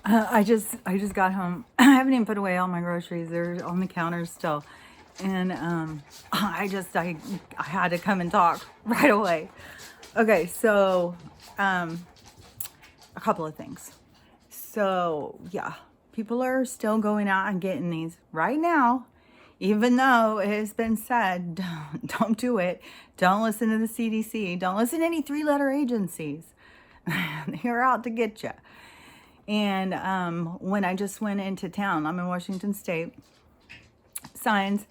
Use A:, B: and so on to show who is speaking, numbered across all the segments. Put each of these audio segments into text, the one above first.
A: I just got home. I haven't even put away all my groceries. They're on the counters still. And I had to come and talk right away. Okay, so a couple of things. So, yeah, people are still going out and getting these right now, even though it has been said, don't do it. Don't listen to the CDC. Don't listen to any three-letter agencies. They're out to get you. And when I just went into town, I'm in Washington State, signs.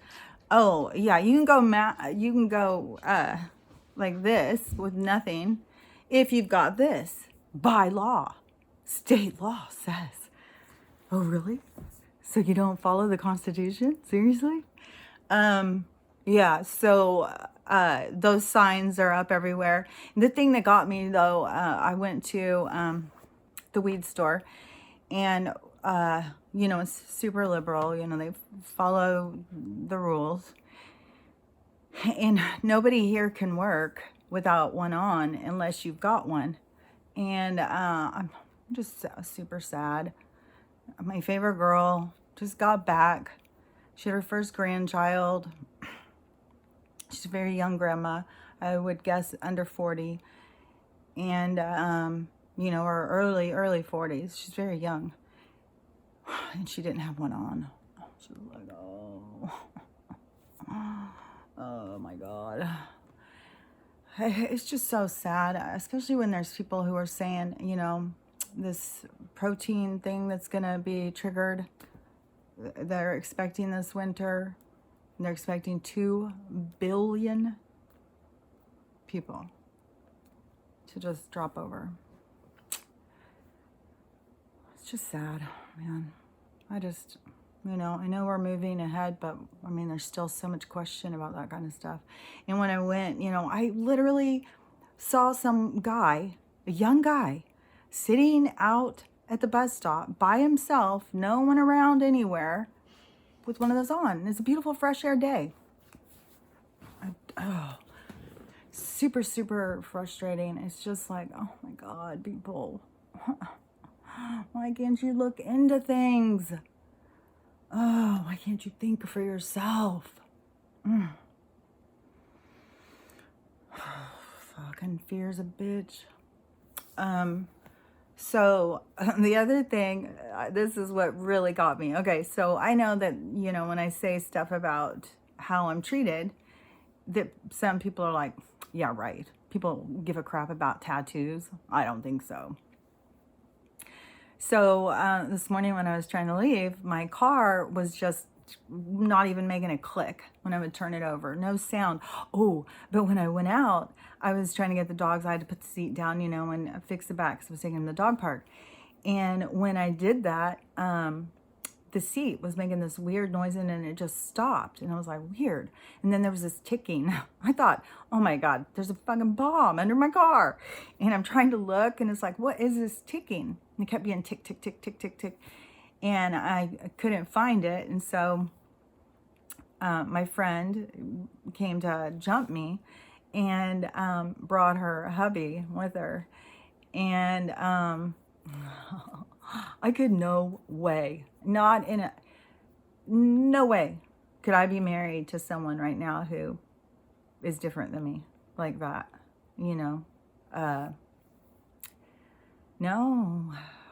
A: Oh, yeah, you can go like this with nothing if you've got this by law. State law says. Oh, really? So you don't follow the Constitution? Seriously? Yeah, so those signs are up everywhere. The thing that got me, though, I went to the weed store, and, it's super liberal. They follow the rules. And nobody here can work without one on unless you've got one. And I'm just super sad. My favorite girl just got back. She had her first grandchild. She's a very young grandma. I would guess under 40. And, or early 40s. She's very young. And she didn't have one on. She was like, oh my God. It's just so sad, especially when there's people who are saying, this protein thing that's going to be triggered. They're expecting this winter. They're expecting 2 billion people to just drop over. It's just sad, man. I know we're moving ahead, but there's still so much question about that kind of stuff. And when I went, I literally saw some guy, a young guy, sitting out at the bus stop by himself, no one around anywhere, with one of those on. And it's a beautiful fresh air day. Super, super frustrating. It's just like, oh my God, people. Why can't you look into things? Oh, why can't you think for yourself? Fucking fear's a bitch. So the other thing, this is what really got me. Okay, so I know that, when I say stuff about how I'm treated, that some people are like, yeah, right. People give a crap about tattoos. I don't think so. So this morning when I was trying to leave, my car was just not even making a click when I would turn it over. No sound. Oh, but when I went out, I was trying to get the dogs. I had to put the seat down, and fix the back because I was taking them to the dog park. And when I did that, the seat was making this weird noise and then it just stopped. And I was like, weird. And then there was this ticking. I thought, oh my God, there's a fucking bomb under my car. And I'm trying to look and it's like, what is this ticking? And it kept being tick, tick, tick, tick, tick, tick. And I couldn't find it. And so my friend came to jump me and brought her hubby with her. And I could no way could I be married to someone right now who is different than me like that, no,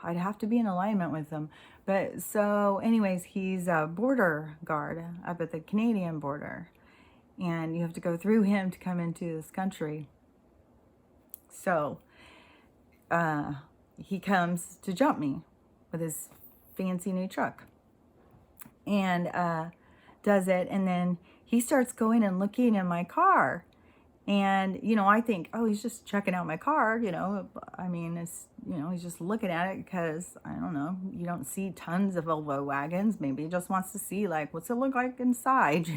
A: I'd have to be in alignment with them. But so anyways, he's a border guard up at the Canadian border, and you have to go through him to come into this country. So he comes to jump me with his fancy new truck and does it. And then he starts going and looking in my car. And, I think, oh, he's just checking out my car, it's, he's just looking at it because, I don't know, you don't see tons of Volvo wagons. Maybe he just wants to see, like, what's it look like inside,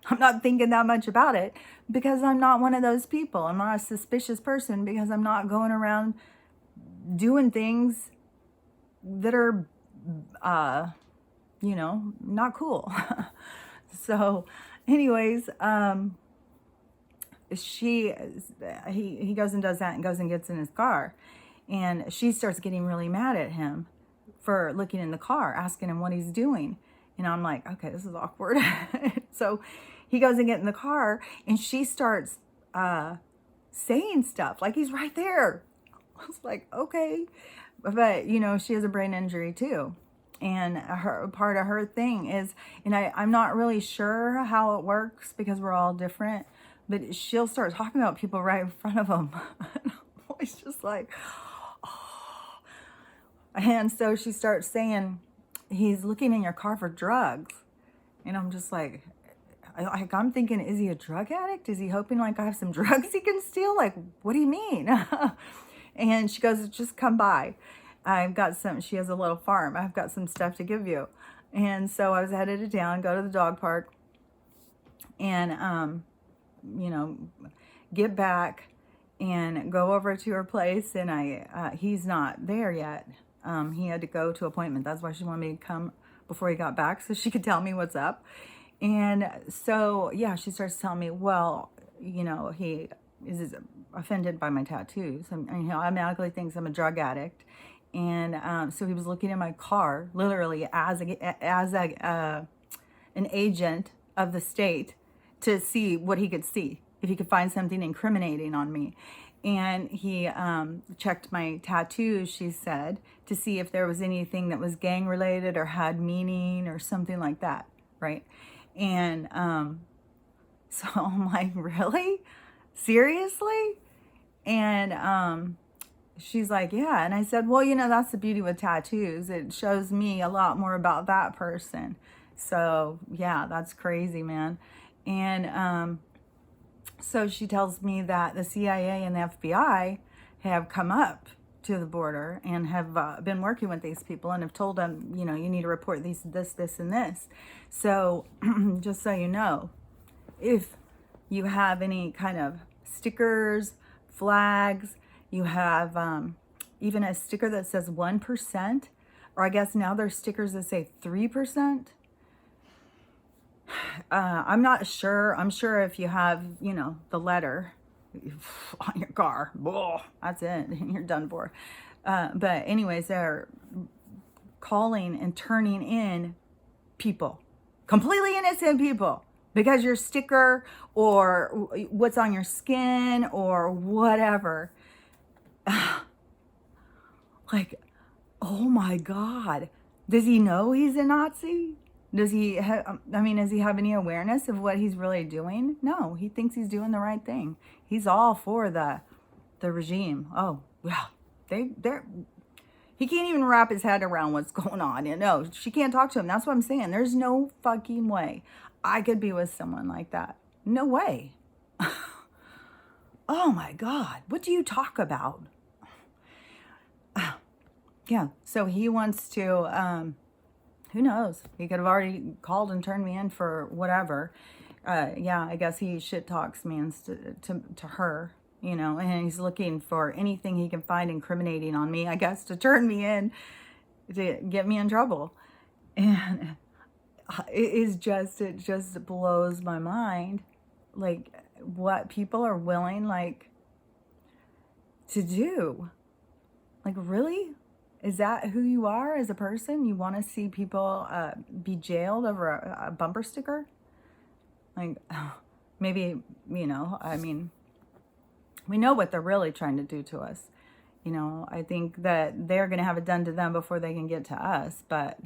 A: I'm not thinking that much about it because I'm not one of those people. I'm not a suspicious person because I'm not going around doing things that are, not cool. So anyways, he goes and does that and goes and gets in his car, and she starts getting really mad at him for looking in the car, asking him what he's doing. And I'm like, okay, this is awkward. So he goes and get in the car, and she starts saying stuff like he's right there. I was like, okay. But, you know, she has a brain injury too. And her part of her thing is, and I'm not really sure how it works because we're all different, but she'll start talking about people right in front of them. It's just like, oh. And so she starts saying, he's looking in your car for drugs. And I'm just like I'm thinking, is he a drug addict? Is he hoping like I have some drugs he can steal? Like, what do you mean? And she goes, just come by. I've got some, she has a little farm. I've got some stuff to give you. And so I was headed to town, go to the dog park, and, you know, get back and go over to her place. And he's not there yet. He had to go to appointment. That's why she wanted me to come before he got back so she could tell me what's up. And so, yeah, she starts telling me, well, you know, he is offended by my tattoos. And he automatically thinks I'm a drug addict. And so he was looking in my car, literally as an agent of the state, to see what he could see, if he could find something incriminating on me. And he checked my tattoos, she said, to see if there was anything that was gang related or had meaning or something like that, right? And so I'm like, really? Seriously? And she's like, yeah. And I said, well, you know, that's the beauty with tattoos. It shows me a lot more about that person. So yeah, that's crazy, man. And so she tells me that the CIA and the FBI have come up to the border and have been working with these people and have told them, you know, you need to report this, and this. So just so you know, if you have any kind of stickers, flags, you have even a sticker that says 1%, or I guess now there's stickers that say 3%. I'm not sure. I'm sure if you have, you know, the letter on your car, that's it. You're done for. But anyways, they're calling and turning in people, completely innocent people, because your sticker or what's on your skin or whatever. Like, oh my God. Does he know he's a Nazi? Does he does he have any awareness of what he's really doing? No, he thinks he's doing the right thing. He's all for the regime. Oh, yeah. He can't even wrap his head around what's going on. You know, she can't talk to him. That's what I'm saying. There's no fucking way I could be with someone like that. No way. Oh my God. What do you talk about? Yeah. So he wants to, who knows? He could have already called and turned me in for whatever. Yeah, I guess he shit talks me to her, you know, and he's looking for anything he can find incriminating on me, I guess, to turn me in, to get me in trouble. And it just blows my mind, like, what people are willing, like, to do. Like, really? Is that who you are as a person? You want to see people be jailed over a bumper sticker? Like, maybe, you know, I mean, we know what they're really trying to do to us. You know, I think that they're going to have it done to them before they can get to us. But,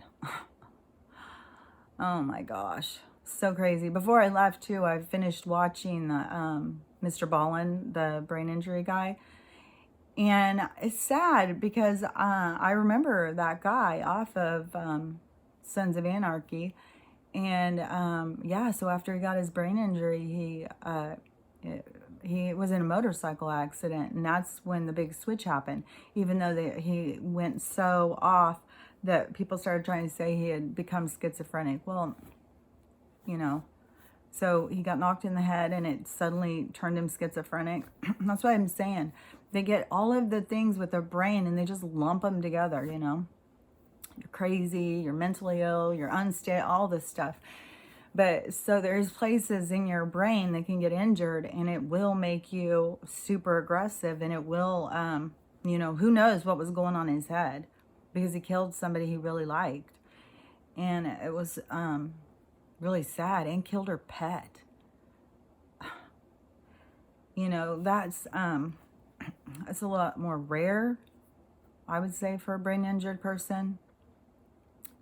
A: oh my gosh, so crazy. Before I left, too, I finished watching the Mr. Ballin, the brain injury guy. And it's sad because I remember that guy off of Sons of Anarchy. And yeah, so after he got his brain injury, he was in a motorcycle accident. And that's when the big switch happened. Even though he went so off that people started trying to say he had become schizophrenic. Well, you know, so he got knocked in the head and it suddenly turned him schizophrenic. That's what I'm saying. They get all of the things with their brain and they just lump them together, you know. You're crazy, you're mentally ill, you're unstable, all this stuff. But so there's places in your brain that can get injured and it will make you super aggressive and it will, you know, who knows what was going on in his head. because he killed somebody he really liked. And it was really sad, and killed her pet. You know, that's a lot more rare, I would say, for a brain injured person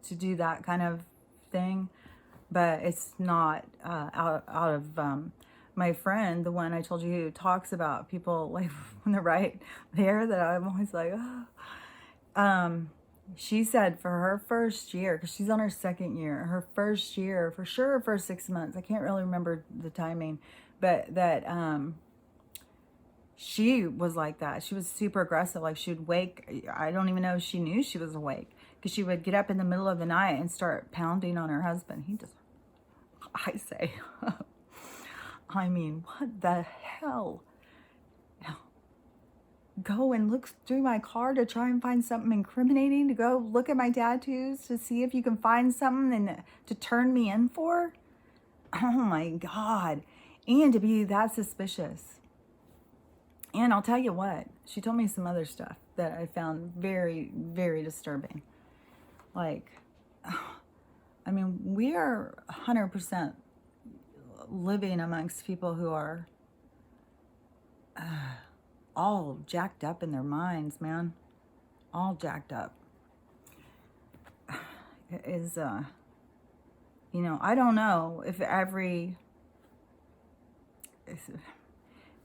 A: to do that kind of thing. But it's not out of my friend, the one I told you who talks about people like when they're right there, that I'm always like, oh. She said for her first year, because she's on her second year, her first year, for sure, her first 6 months, I can't really remember the timing, but that she was like that. She was super aggressive. Like, she would wake, I don't even know if she knew she was awake, because she would get up in the middle of the night and start pounding on her husband. He just, I say, I mean, what the hell? Go and look through my car to try and find something incriminating, to go look at my tattoos to see if you can find something and to turn me in for? Oh my God. And to be that suspicious. And I'll tell you what, she told me some other stuff that I found very, very disturbing. Like, I mean, we are 100% living amongst people who are all jacked up in their minds, man. All jacked up. It is, you know, I don't know if the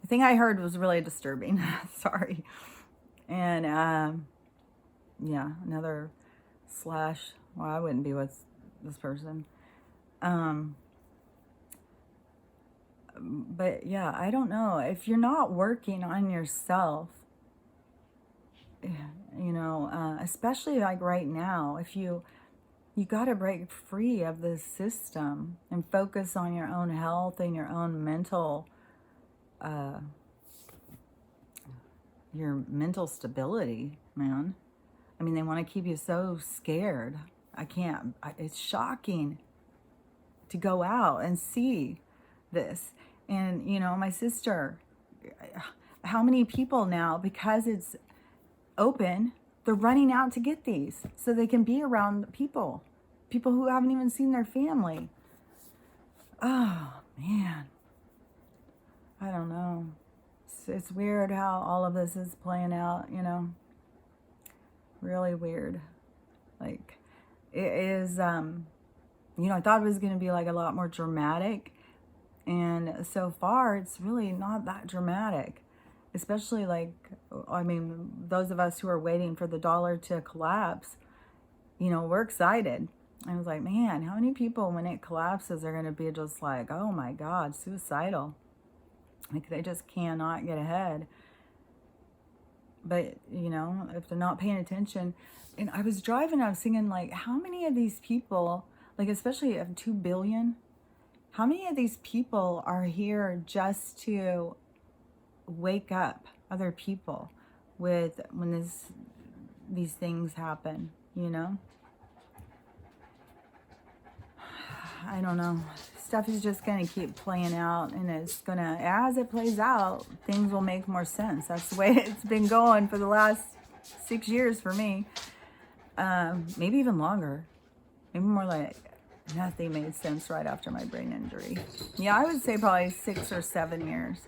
A: thing I heard was really disturbing. Sorry. And, yeah, another slash. Well, I wouldn't be with this person. But yeah, I don't know. If you're not working on yourself, you know, especially like right now, if you got to break free of this system and focus on your own health and your own mental, your mental stability, man. I mean, they want to keep you so scared. It's shocking to go out and see this. And, you know, my sister, how many people now, because it's open, they're running out to get these so they can be around people who haven't even seen their family. Oh, man. I don't know. It's weird how all of this is playing out, you know. Really weird. Like, it is, you know, I thought it was going to be like a lot more dramatic. And so far, it's really not that dramatic. Especially like, I mean, those of us who are waiting for the dollar to collapse, you know, we're excited. I was like, man, how many people when it collapses are going to be just like, oh my God, suicidal. Like, they just cannot get ahead. But, you know, if they're not paying attention. And I was driving, I was thinking, like, how many of these people, like, especially of 2 billion, how many of these people are here just to wake up other people with when these things happen, you know? I don't know. Stuff is just going to keep playing out, and it's going to, as it plays out, things will make more sense. That's the way it's been going for the last 6 years for me. Maybe even longer. Maybe more like nothing made sense right after my brain injury. Yeah, I would say probably 6 or 7 years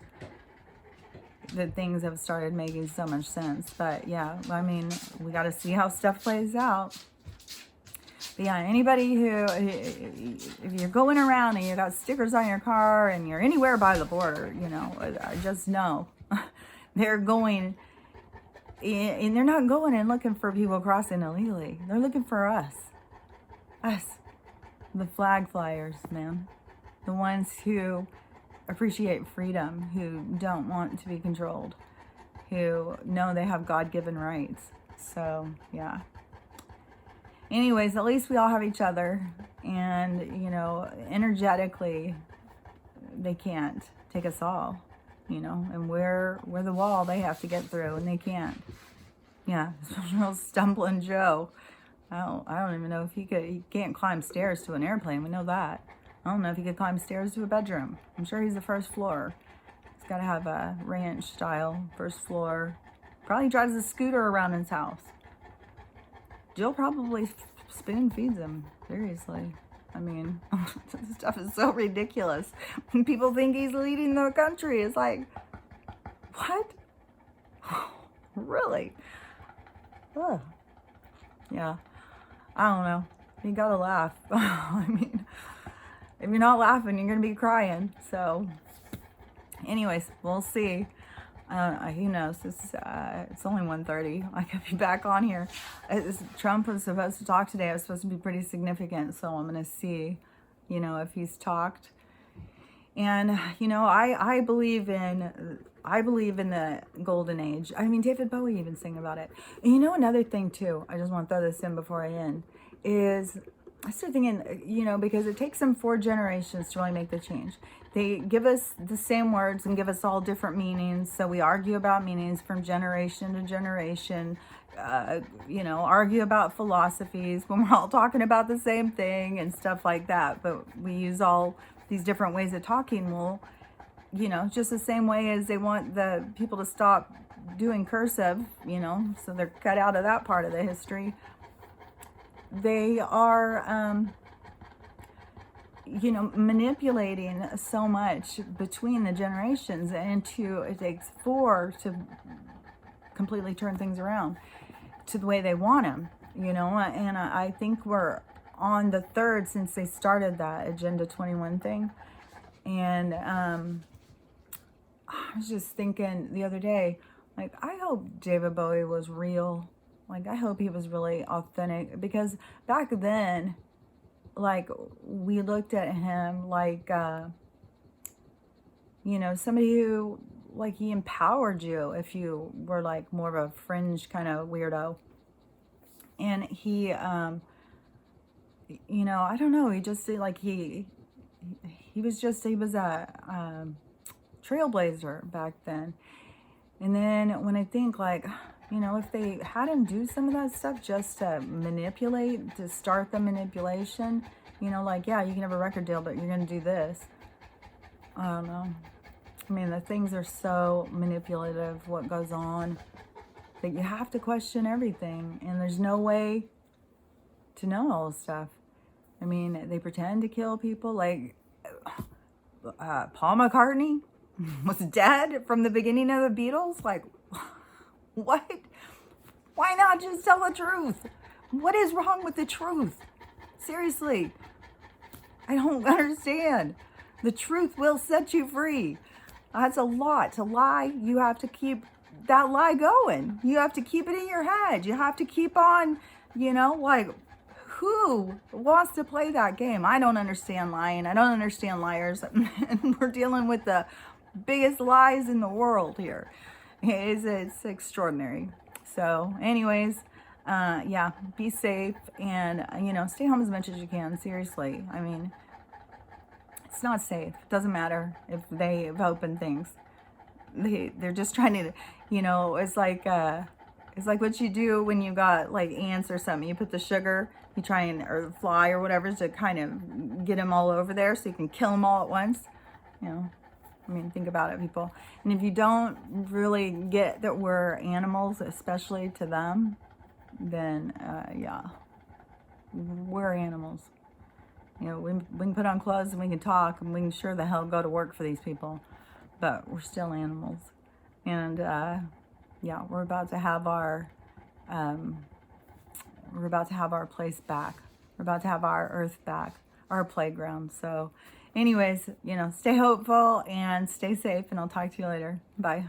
A: that things have started making so much sense. But yeah, I mean, we got to see how stuff plays out. But yeah, anybody who, if you're going around and you got stickers on your car and you're anywhere by the border, you know, I just know they're going, and they're not going and looking for people crossing illegally. They're looking for us, the flag flyers, man, the ones who appreciate freedom, who don't want to be controlled, who know they have God-given rights. So yeah. Anyways, at least we all have each other, and, you know, energetically, they can't take us all, you know, and we're the wall they have to get through, and they can't. Yeah, real stumbling Joe. I don't even know if he can't climb stairs to an airplane. We know that. I don't know if he could climb stairs to a bedroom. I'm sure he's the first floor. He's got to have a ranch style first floor. Probably drives a scooter around his house. Jill probably spoon feeds him. Seriously. I mean, this stuff is so ridiculous. When people think he's leading the country, it's like, what? Really? Ugh. Yeah. I don't know. You gotta laugh. I mean, if you're not laughing, you're gonna be crying. So, anyways, we'll see. Who knows? It's only 1:30. I could be back on here. Trump was supposed to talk today. It was supposed to be pretty significant. So I'm gonna see, if he's talked. And I believe in the golden age. I mean, David Bowie even sang about it. And another thing too, I just want to throw this in before I end, is I started thinking, because it takes them 4 generations to really make the change. They give us the same words and give us all different meanings. So we argue about meanings from generation to generation, argue about philosophies when we're all talking about the same thing and stuff like that. But we use all these different ways of talking. Well, just the same way as they want the people to stop doing cursive, so they're cut out of that part of the history. They are, manipulating so much between the generations, and it takes 4 to completely turn things around to the way they want them, and I think we're on the 3rd since they started that Agenda 21 thing. And I was just thinking the other day, like, I hope David Bowie was real. Like, I hope he was really authentic, because back then, like, we looked at him like, somebody who, like, he empowered you if you were, like, more of a fringe kind of weirdo. And he, I don't know, he just, like, he was a trailblazer back then. And then when I think, like, if they had him do some of that stuff just to manipulate, to start the manipulation, like, yeah, you can have a record deal, but you're going to do this. I don't know. I mean, the things are so manipulative, what goes on, that you have to question everything. And there's no way to know all this stuff. I mean, they pretend to kill people. Like, Paul McCartney was dead from the beginning of the Beatles. Like, what? Why not just tell the truth? What is wrong with the truth? Seriously, I don't understand. The truth will set you free. That's a lot. To lie, you have to keep that lie going. You have to keep it in your head. You have to keep on, like, who wants to play that game? I don't understand lying. I don't understand liars. And we're dealing with the biggest lies in the world here. It's extraordinary. So anyways, yeah, be safe, and, stay home as much as you can. Seriously. I mean, it's not safe. It doesn't matter if they've opened things. They're just trying to, it's like what you do when you got, like, ants or something. You put the sugar, you try or fly or whatever, to kind of get them all over there so you can kill them all at once. I mean, think about it, people. And if you don't really get that we're animals, especially to them, then, yeah, we're animals. We can put on clothes and we can talk and we can sure the hell go to work for these people, but we're still animals. And, yeah, we're about to have our place back. We're about to have our earth back, our playground. So anyways, stay hopeful and stay safe, and I'll talk to you later. Bye.